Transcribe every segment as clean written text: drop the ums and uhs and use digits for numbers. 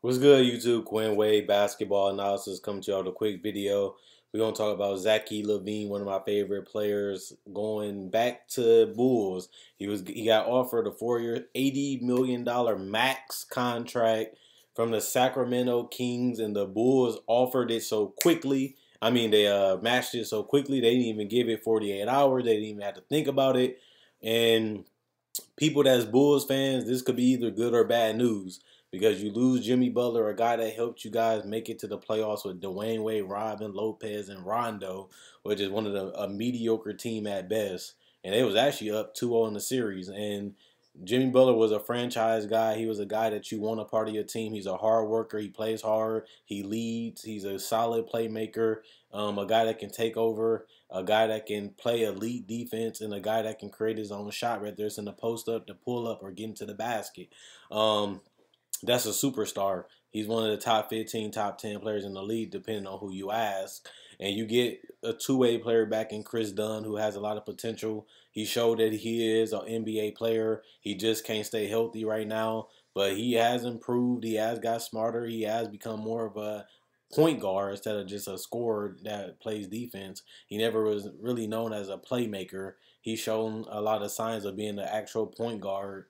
What's good, YouTube? Quinn Wade basketball analysis coming to y'all with a quick video. We're gonna talk about Zach Lavine, one of my favorite players, going back to Bulls. He got offered a 4-year, $80 million max contract from the Sacramento Kings, and the Bulls offered it so quickly. I mean, they matched it so quickly. They didn't even give it 48 hours. They didn't even have to think about it. And people that's Bulls fans, this could be either good or bad news because you lose Jimmy Butler, a guy that helped you guys make it to the playoffs with Dwayne Wade, Robin Lopez, and Rondo, which is one of a mediocre team at best. And it was actually up 2-0 in the series. And Jimmy Butler was a franchise guy. He was a guy that you want a part of your team. He's a hard worker. He plays hard. He leads. He's a solid playmaker. A guy that can take over, a guy that can play elite defense, and a guy that can create his own shot, whether it's in the post up, the pull up, or get into the basket. Um, that's a superstar. He's one of the top 15, top 10 players in the league, depending on who you ask. And you get a two-way player back in Chris Dunn, who has a lot of potential. He showed that he is an NBA player. He just can't stay healthy right now. But he has improved. He has got smarter. He has become more of a point guard instead of just a scorer that plays defense. He never was really known as a playmaker. He's shown a lot of signs of being an actual point guard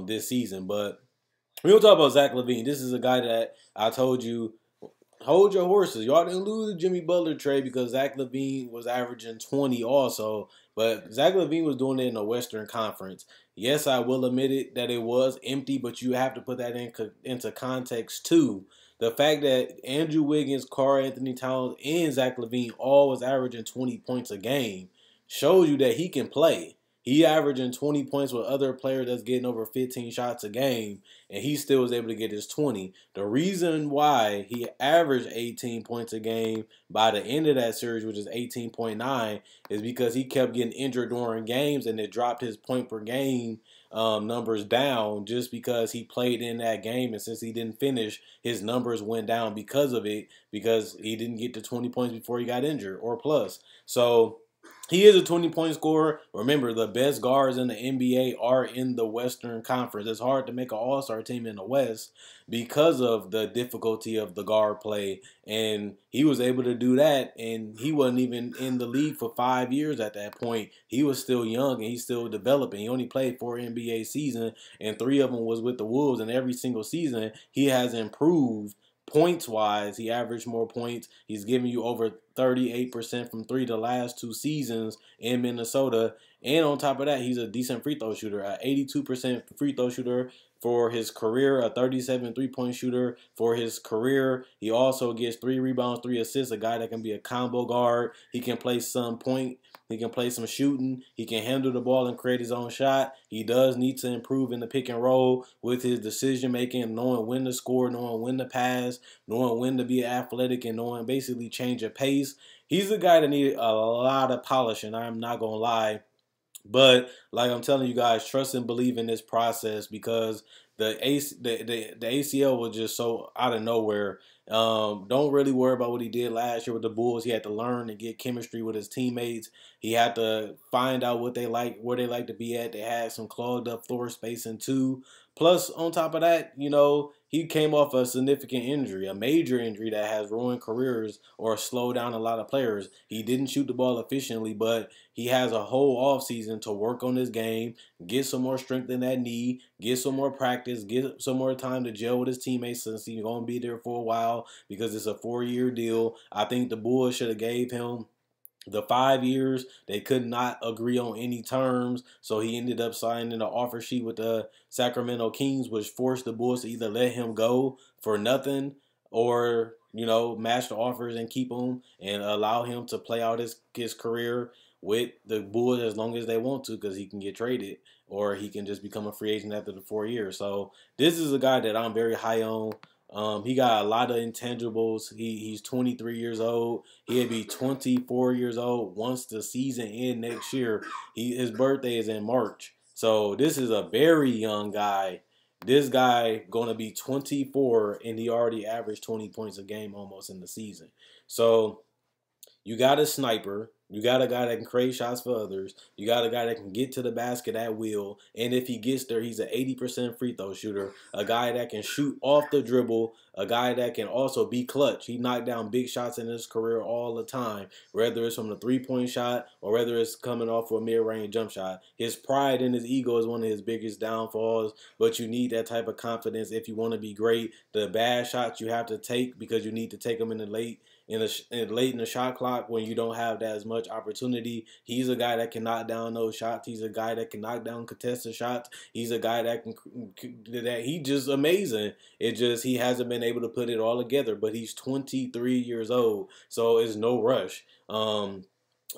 this season. But we don't talk about Zach Lavine. This is a guy that I told you, hold your horses. Y'all didn't lose the Jimmy Butler trade because Zach Lavine was averaging 20 also. But Zach Lavine was doing it in the Western Conference. Yes, I will admit it that it was empty, but you have to put that into context too. The fact that Andrew Wiggins, Karl Anthony Towns, and Zach Lavine all was averaging 20 points a game shows you that he can play. He averaging 20 points with other players that's getting over 15 shots a game, and he still was able to get his 20. The reason why he averaged 18 points a game by the end of that series, which is 18.9, is because he kept getting injured during games, and it dropped his point per game numbers down just because he played in that game. And since he didn't finish, his numbers went down because of it, because he didn't get to 20 points before he got injured or plus. So he is a 20-point scorer. Remember, the best guards in the NBA are in the Western Conference. It's hard to make an all-star team in the West because of the difficulty of the guard play. And he was able to do that, and he wasn't even in the league for 5 years at that point. He was still young, and he's still developing. He only played 4 NBA seasons, and 3 of them was with the Wolves. And every single season, he has improved points wise. He averaged more points. He's giving you over 38% from three the last 2 seasons in Minnesota. And on top of that, he's a decent free throw shooter, an 82% free throw shooter for his career, a 37 3-point shooter for his career. He also gets 3 rebounds, 3 assists, a guy that can be a combo guard. He can play some point. He can play some shooting. He can handle the ball and create his own shot. He does need to improve in the pick and roll with his decision making, knowing when to score, knowing when to pass, knowing when to be athletic, and knowing basically change of pace. He's a guy that needed a lot of polishing. I'm not going to lie. But like I'm telling you guys, trust and believe in this process because the ACL was just so out of nowhere. Don't really worry about what he did last year with the Bulls. He had to learn and get chemistry with his teammates. He had to find out what they like, where they like to be at. They had some clogged up floor spacing too. Plus, on top of that, he came off a significant injury, a major injury that has ruined careers or slowed down a lot of players. He didn't shoot the ball efficiently, but he has a whole offseason to work on his game, get some more strength in that knee, get some more practice, get some more time to gel with his teammates since he's going to be there for a while because it's a 4-year deal. I think the Bulls should have gave him the 5 years. They could not agree on any terms, so he ended up signing an offer sheet with the Sacramento Kings, which forced the Bulls to either let him go for nothing or match the offers and keep him and allow him to play out his career with the Bulls as long as they want to, because he can get traded or he can just become a free agent after the 4 years. So this is a guy that I'm very high on. He got a lot of intangibles. He's 23 years old. He'll be 24 years old once the season ends next year. His birthday is in March. So this is a very young guy. This guy going to be 24, and he already averaged 20 points a game almost in the season. So you got a sniper. You got a guy that can create shots for others. You got a guy that can get to the basket at will. And if he gets there, he's an 80% free throw shooter. A guy that can shoot off the dribble. A guy that can also be clutch. He knocked down big shots in his career all the time, whether it's from the three-point shot or whether it's coming off of a mid-range jump shot. His pride and his ego is one of his biggest downfalls, but you need that type of confidence if you want to be great. The bad shots you have to take because you need to take them in the late in the shot clock when you don't have that as much opportunity. He's a guy that can knock down those shots. He's a guy that can knock down contested shots. He's a guy that he just amazing. It just he hasn't been able to put it all together, but he's 23 years old, so it's no rush.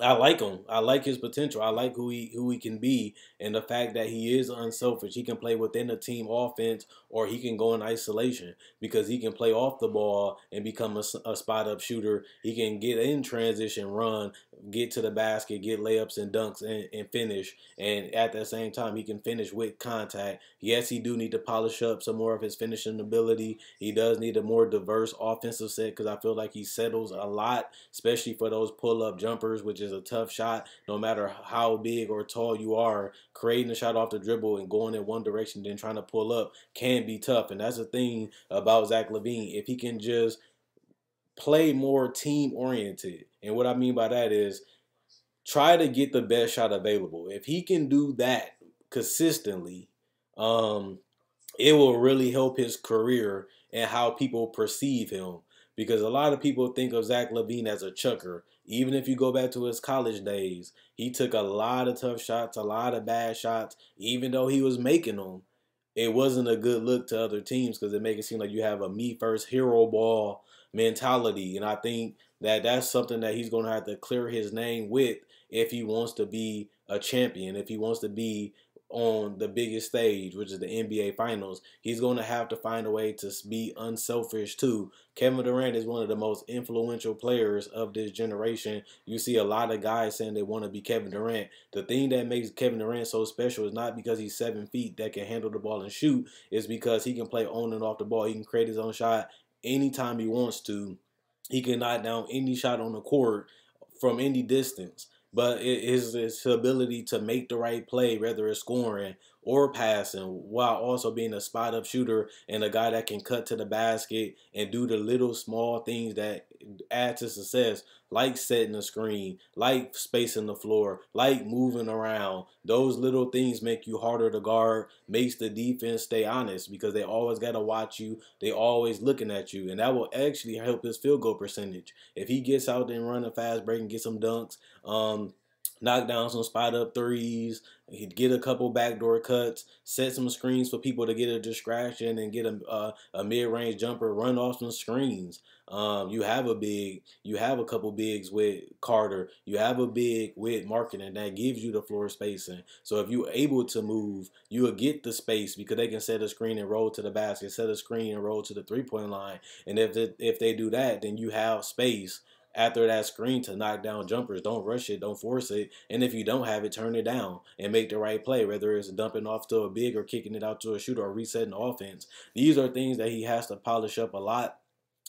I like him. I like his potential. I like who he can be, and the fact that he is unselfish. He can play within a team offense, or he can go in isolation because he can play off the ball and become a spot up shooter. He can get in transition, run, get to the basket, get layups and dunks, and finish. And at the same time, he can finish with contact. Yes, he do need to polish up some more of his finishing ability. He does need a more diverse offensive set because I feel like he settles a lot, especially for those pull up jumpers, which is a tough shot. No matter how big or tall you are, creating a shot off the dribble and going in one direction, then trying to pull up can be tough. And that's the thing about Zach Lavine. If he can just play more team oriented, and what I mean by that is try to get the best shot available. If he can do that consistently, um, it will really help his career and how people perceive him. Because a lot of people think of Zach Lavine as a chucker. Even if you go back to his college days, he took a lot of tough shots, a lot of bad shots. Even though he was making them, it wasn't a good look to other teams because it makes it seem like you have a me first hero ball mentality. And I think that that's something that he's going to have to clear his name with if he wants to be a champion, if he wants to be on the biggest stage, which is the NBA Finals. He's going to have to find a way to be unselfish too. Kevin Durant is one of the most influential players of this generation. You see a lot of guys saying they want to be Kevin Durant. The thing that makes Kevin Durant so special is not because he's 7 feet that can handle the ball and shoot. It's because he can play on and off the ball. He can create his own shot anytime he wants to. He can knock down any shot on the court from any distance. But it is his ability to make the right play, whether it's scoring or passing, while also being a spot up shooter and a guy that can cut to the basket and do the little small things that add to success, like setting a screen, like spacing the floor, like moving around. Those little things make you harder to guard, makes the defense stay honest because they always got to watch you. They always looking at you, and that will actually help his field goal percentage. If he gets out there and run a fast break and get some dunks, knock down some spot up threes, he'd get a couple backdoor cuts, set some screens for people to get a distraction and get a mid-range jumper, run off some screens. You have a couple bigs with Carter. You have a big with marketing that gives you the floor spacing. So if you're able to move, you will get the space because they can set a screen and roll to the basket, set a screen and roll to the three-point line. And if they do that, then you have space after that screen to knock down jumpers. Don't rush it, don't force it. And if you don't have it, turn it down and make the right play, whether it's dumping off to a big or kicking it out to a shooter or resetting the offense. These are things that he has to polish up a lot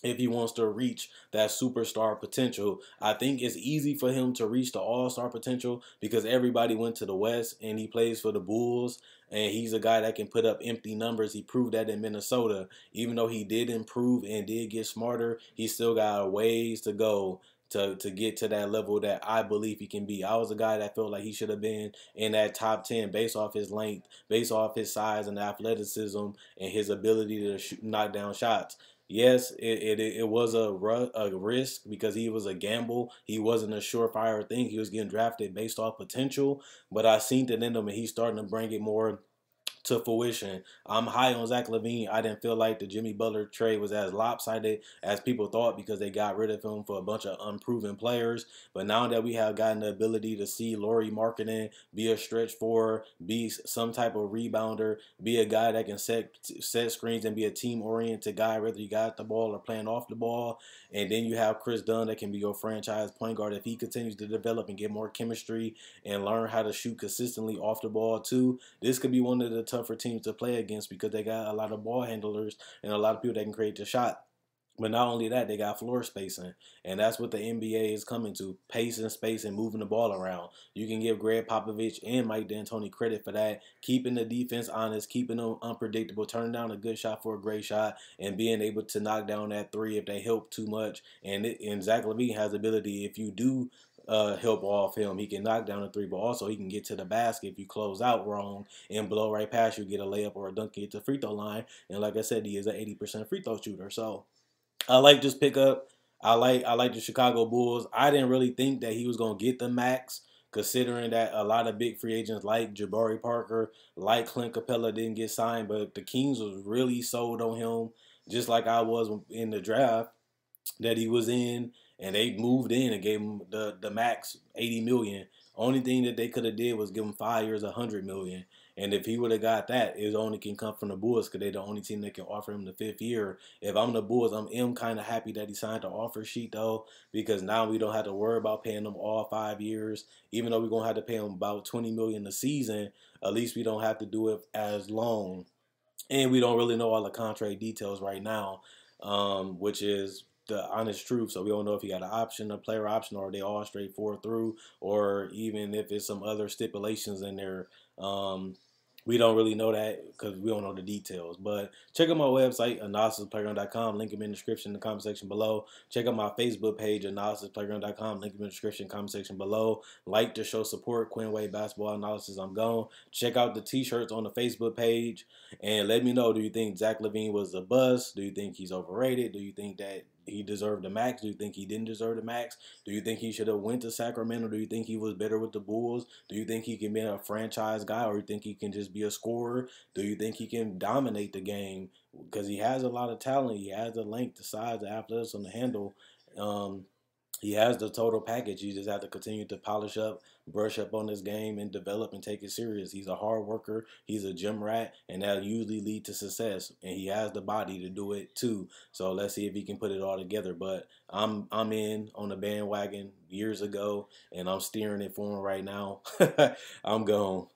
if he wants to reach that superstar potential. I think it's easy for him to reach the all-star potential because everybody went to the West and he plays for the Bulls, and he's a guy that can put up empty numbers. He proved that in Minnesota. Even though he did improve and did get smarter, he still got a ways to go to get to that level that I believe he can be. I was a guy that felt like he should have been in that top 10 based off his length, based off his size and athleticism and his ability to knock down shots. Yes, it was a risk because he was a gamble. He wasn't a surefire thing. He was getting drafted based off potential, but I seen it in him, and he's starting to bring it more to fruition. I'm high on Zach Lavine. I didn't feel like the Jimmy Butler trade was as lopsided as people thought because they got rid of him for a bunch of unproven players. But now that we have gotten the ability to see Lauri Markkanen be a stretch forward, be some type of rebounder, be a guy that can set screens and be a team-oriented guy, whether you got the ball or playing off the ball. And then you have Chris Dunn that can be your franchise point guard if he continues to develop and get more chemistry and learn how to shoot consistently off the ball too. This could be one of the tougher teams to play against because they got a lot of ball handlers and a lot of people that can create the shot. But not only that, they got floor spacing, and that's what the NBA is coming to: pace and space and moving the ball around. You can give Greg Popovich and Mike D'Antoni credit for that, keeping the defense honest, keeping them unpredictable, turning down a good shot for a great shot, and being able to knock down that three if they help too much. And Zach Lavine has the ability, if you do help off him, he can knock down a three, but also he can get to the basket if you close out wrong and blow right past you, get a layup or a dunk, get to the free throw line. And like I said, he is an 80% free throw shooter. So I like this pickup. I like the Chicago Bulls. I didn't really think that he was gonna get the max, considering that a lot of big free agents like Jabari Parker, like Clint Capella didn't get signed, but the Kings was really sold on him, just like I was in the draft that he was in, and they moved in and gave him the max 80 million. Only thing that they could have did was give him 5 years, 100 million. And if he would have got that, it only can come from the Bulls because they're the only team that can offer him the fifth year. If I'm the Bulls, I'm kind of happy that he signed the offer sheet though, because now we don't have to worry about paying him all 5 years. Even though we're gonna have to pay him about 20 million a season, at least we don't have to do it as long, and we don't really know all the contract details right now, which is the honest truth. So we don't know if he got an option, a player option, or are they all straightforward through, or even if it's some other stipulations in there. We don't really know that because we don't know the details. But check out my website, analysisplayground.com. Link in the description in the comment section below. Check out my Facebook page, analysisplayground.com. Link in the description comment section below. Like to show support, Quinn Wade Basketball Analysis. I'm gone. Check out the t-shirts on the Facebook page. And let me know, do you think Zach Lavine was a bust? Do you think he's overrated? Do you think that he deserved the max? Do you think he didn't deserve the max? Do you think he should have went to Sacramento? Do you think he was better with the Bulls? Do you think he can be a franchise guy, or do you think he can just be a scorer? Do you think he can dominate the game? Because he has a lot of talent. He has the length, the size, the athleticism, the handle. Um, he has the total package. You just have to continue to polish up, brush up on this game, and develop and take it serious. He's a hard worker. He's a gym rat, and that usually lead to success. And he has the body to do it too. So let's see if he can put it all together. But I'm in on the bandwagon years ago, and I'm steering it for him right now. I'm gone.